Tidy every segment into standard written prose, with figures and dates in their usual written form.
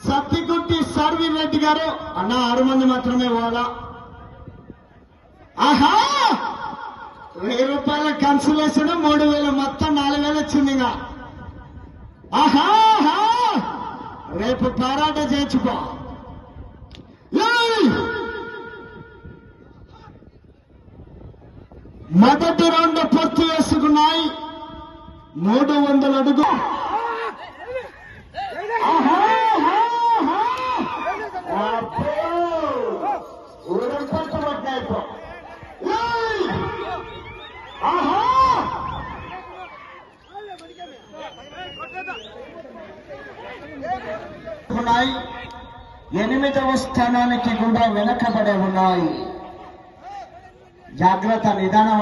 సత్తిగుట్టి సర్వీ రెడ్డి గారు అన్న 6 మంది మాత్రమే పోవాలా. ఆహా 1000 రూపాయల కన్సలేషన్ 3000 మొత్తం 4000 వచ్చింది. ఇంకా ఆహా రేపు పోరాట చేయించుకో. మొదటి రౌండ్ పూర్తి చేసుకున్నాయి. 300 అడుగు. ఉన్నాయి 8వ స్థానానికి కూడా వెనకబడే ఉన్నాయి. జాగ్రత్త, నిదానం.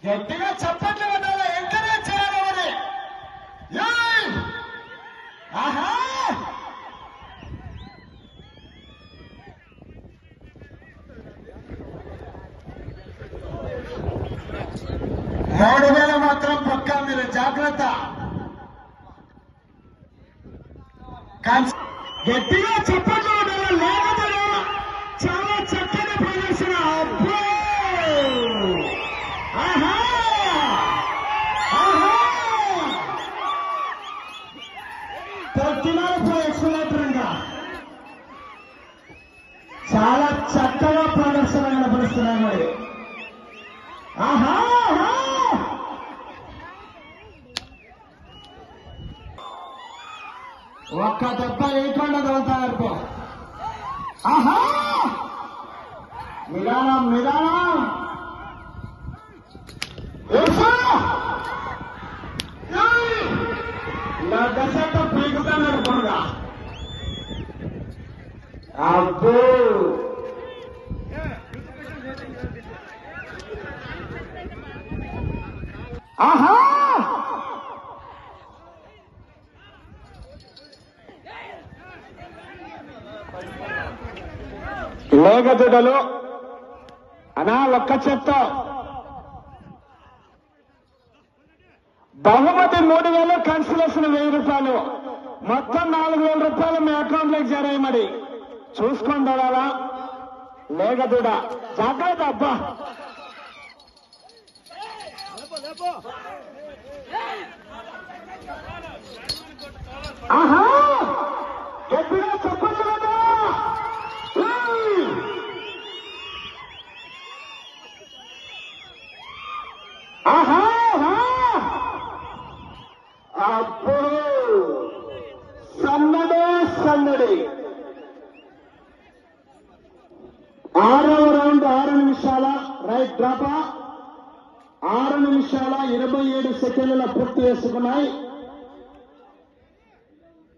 గట్టిగా చప్పట్లు ఉండాలి, ఎంకరేజ్ చేయాలి. ఆహా 3000 మాత్రం పక్కా, మీరు జాగ్రత్త. గట్టిగా చప్పట్లు ఉండాలి. లేకపోతే చాలా చక్కని ప్రదర్శన. అబ్బో చాలా చక్కగా ప్రదర్శన కనపరుస్తున్నాయి. మరి ఆహా ఒక్క దెబ్బ వేయకుండా తోలుతారు. ఆహా నిదానం నిదానం. నా దశతో పీకుతాడు కొడుగా. అబ్బో ఆహా లేగదుడలు అనా ఒక్క చెత్త బహుమతి 3000, కన్సలేషన్ 1000 రూపాయలు, మొత్తం 4000 రూపాయలు మీ అకౌంట్ లోకి చేరాయి. మరి చూసుకొని దొడాలా. లేగదుడ జాగ్రత్త. అబ్బా ఆహా గట్టిగా చెప్పండి కదా. ఆహా అప్పుడు సన్నడి. 6వ రౌండ్ 6 నిమిషాల రైట్ డ్రాపా 6 నిమిషాల 27 సెకండ్ల పూర్తి చేసుకున్నాయి.